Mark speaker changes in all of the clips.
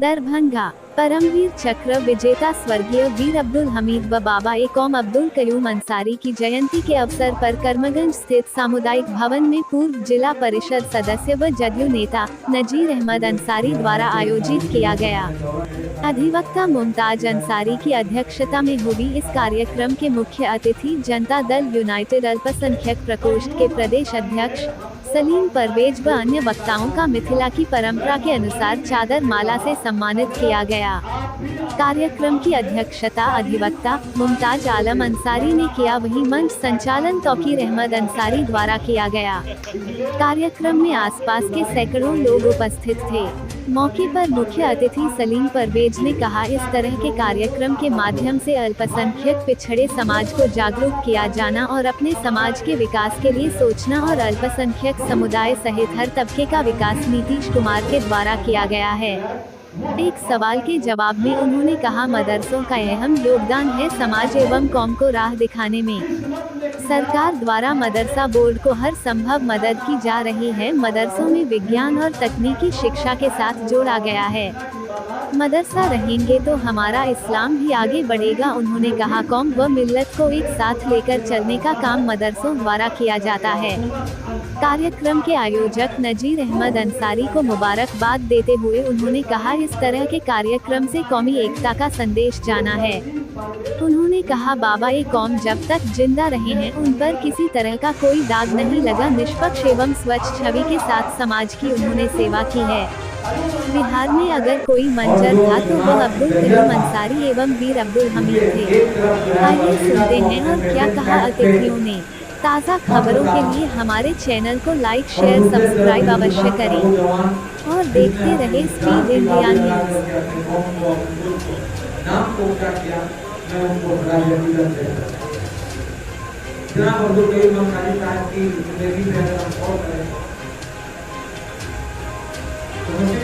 Speaker 1: दरभंगा। परमवीर चक्र विजेता स्वर्गीय वीर अब्दुल हमीद व बाबा ए कौम अब्दुल कयूम अंसारी की जयंती के अवसर पर करमगंज स्थित सामुदायिक भवन में पूर्व जिला परिषद सदस्य व जदयू नेता नजीर अहमद अंसारी द्वारा आयोजित किया गया। अधिवक्ता मुमताज अंसारी की अध्यक्षता में हुई इस कार्यक्रम के मुख्य अतिथि जनता दल यूनाइटेड अल्पसंख्यक प्रकोष्ठ के प्रदेश अध्यक्ष सलीम परवेज व अन्य वक्ताओं का मिथिला की परंपरा के अनुसार चादर माला से सम्मानित किया गया। कार्यक्रम की अध्यक्षता अधिवक्ता मुमताज आलम अंसारी ने किया, वहीं मंच संचालन तौकीर अहमद अंसारी द्वारा किया गया। कार्यक्रम में आसपास के सैकड़ों लोग उपस्थित थे। मौके पर मुख्य अतिथि सलीम परवेज ने कहा, इस तरह के कार्यक्रम के माध्यम से अल्पसंख्यक पिछड़े समाज को जागरूक किया जाना और अपने समाज के विकास के लिए सोचना और अल्पसंख्यक समुदाय सहित हर तबके का विकास नीतीश कुमार के द्वारा किया गया है। एक सवाल के जवाब में उन्होंने कहा, मदरसों का अहम योगदान है समाज एवं कौम को राह दिखाने में। सरकार द्वारा मदरसा बोर्ड को हर संभव मदद की जा रही है। मदरसों में विज्ञान और तकनीकी शिक्षा के साथ जोड़ा गया है। मदरसा रहेंगे तो हमारा इस्लाम भी आगे बढ़ेगा। उन्होंने कहा, कौम व मिल्लत को एक साथ लेकर चलने का काम मदरसों द्वारा किया जाता है। कार्यक्रम के आयोजक नजीर अहमद अंसारी को मुबारकबाद देते हुए उन्होंने कहा, इस तरह के कार्यक्रम से कौमी एकता का संदेश जाना है। उन्होंने कहा, बाबा ए कौम जब तक जिंदा रहे हैं उन पर किसी तरह का कोई दाग नहीं लगा। निष्पक्ष एवं स्वच्छ छवि के साथ समाज की उन्होंने सेवा की है। बिहार में अगर कोई मंजर था तो वह अब्दुल कयूम अंसारी एवं वीर अब्दुल हमीद थे। आइए सुनते हैं और क्या कहा अतिथियों ने। ताज़ा खबरों के लिए हमारे चैनल को लाइक, शेयर, सब्सक्राइब अवश्य करें और देखते रहे स्पीड इंडिया न्यूज।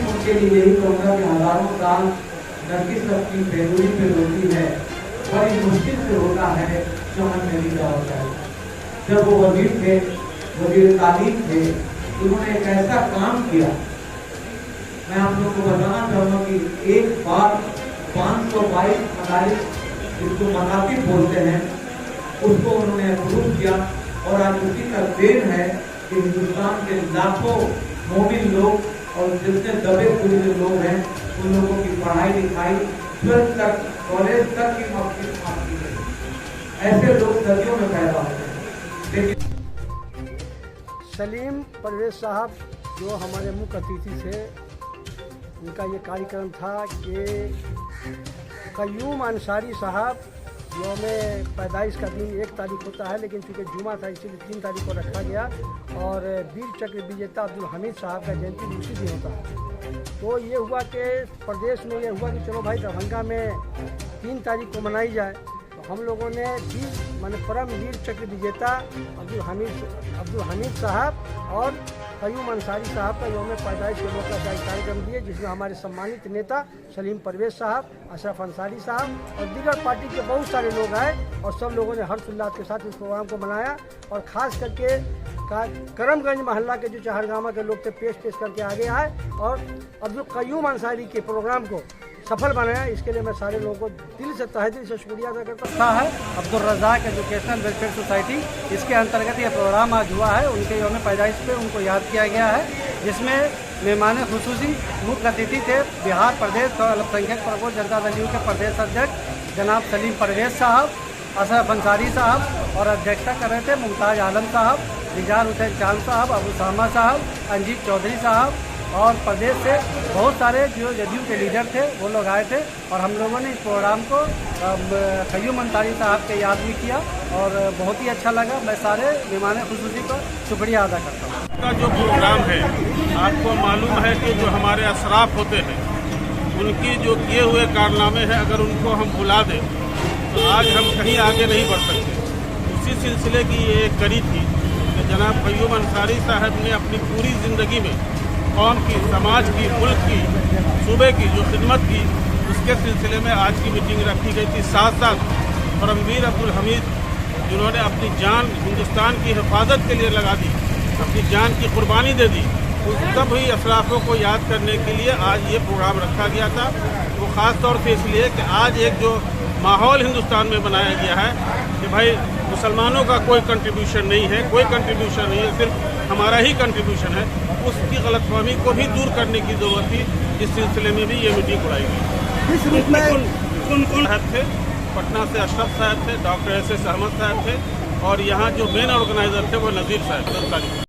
Speaker 2: उनके लिए यही कहूँगा कि हजारों साल नरगिस अपनी बेदूरी पे रोती है, बड़ी मुश्किल से होता है चमन नबी का होता है। जब वो वजीर थे, वजीर तालीम थे, उन्होंने एक ऐसा काम किया। मैं आप लोग को बताना चाहूँगा कि एक बार 522 मदारिस, जिसको मकातिब बोलते हैं, उसको उन्होंने अप्रूव किया और आज उसी का देन है कि हिंदुस्तान के लाखों मोमिन लोग और जितने दबे हुए जो लोग हैं उन लोगों की पढ़ाई लिखाई 12 तक, कॉलेज तक की माफी गई। ऐसे लोग सदियों में पैदा होते हैं। लेकिन
Speaker 3: सलीम परवेज साहब जो हमारे मुख्य अतिथि थे, उनका ये कार्यक्रम था कि कयूम अंसारी साहब यौम पैदाइश का दिन 1 तारीख होता है, लेकिन चूँकि जुमा था इसीलिए 3 तारीख को रखा गया और वीर चक्र विजेता अब्दुल हमीद साहब का जयंती भी उसी दिन होता है। तो ये हुआ कि प्रदेश में ये हुआ कि चलो भाई दरभंगा में 3 तारीख को मनाई जाए। तो हम लोगों ने परम वीर चक्र विजेता अब्दुल हमीद साहब और कयूम अंसारी साहब का यौम पैदाइश के मौके पर कार्यक्रम दिए, जिसमें हमारे सम्मानित नेता सलीम परवेज साहब, अशरफ अंसारी साहब और दीगर पार्टी के बहुत सारे लोग आए और सब लोगों ने हर्षोल्लास के साथ इस प्रोग्राम को मनाया। और ख़ास करके करमगंज मोहल्ला के जो चहरगामा के लोग थे पेश करके आगे आए और अब्दुल कयूम अंसारी के प्रोग्राम को सफल बनाया। इसके लिए मैं सारे लोगों को दिल से तहे दिल से शुक्रिया अदा करता
Speaker 4: है। Abdul Razak educational welfare society, इसके अंतर्गत ये प्रोग्राम आज हुआ है। उनके यौम पैदाइश पे उनको याद किया गया है, जिसमें मेहमान खुसूसी मुख्य अतिथि थे बिहार प्रदेश और अल्पसंख्यक प्रकोष्ठ जनता दल के प्रदेश अध्यक्ष जनाब सलीम परवेज साहब, अशरफ अंसारी साहब और अध्यक्षता कर रहे थे मुमताज आलम साहब, रिजाल हुसैन चांद साहब, अबू सामा साहब, अंजीत चौधरी साहब और प्रदेश से बहुत सारे जो जदयू के लीडर थे वो लोग आए थे। और हम लोगों ने इस प्रोग्राम को कयूम अंसारी साहब के याद भी किया और बहुत ही अच्छा लगा। मैं सारे मेहमान खुसूसी को शुक्रिया अदा करता हूँ।
Speaker 5: का जो प्रोग्राम है, आपको मालूम है कि जो हमारे अशराफ होते हैं उनकी जो किए हुए कारनामे हैं, अगर उनको हम भुला दें तो आज हम कहीं आगे नहीं बढ़ सकते। उसी सिलसिले की ये एक कड़ी थी कि जनाब कयूम अंसारी साहब ने अपनी पूरी ज़िंदगी में कौम की, समाज की, मुल्क की, सूबे की जो खिदमत की, उसके सिलसिले में आज की मीटिंग रखी गई थी। साथ साथ परमवीर अब्दुल हमीद, जिन्होंने अपनी जान हिंदुस्तान की हिफाजत के लिए लगा दी, अपनी जान की कुर्बानी दे दी, उस सभी अशराफों को याद करने के लिए आज ये प्रोग्राम रखा गया था। वो ख़ास तौर से इसलिए कि आज एक जो माहौल हिंदुस्तान में बनाया गया है कि भाई मुसलमानों का कोई कंट्रीब्यूशन नहीं है, कोई कंट्रीब्यूशन नहीं है, सिर्फ हमारा ही कंट्रीब्यूशन है, उसकी गलतफहमी को भी दूर करने की ज़रूरत थी। इस सिलसिले में भी ये मीटिंग बुलाई गई।
Speaker 3: इस रूप में
Speaker 5: कौन साहब थे? पटना से अशरफ साहब थे, डॉक्टर एस एस अहमद साहब थे और यहाँ जो मेन ऑर्गेनाइजर थे वो नज़ीर साहब।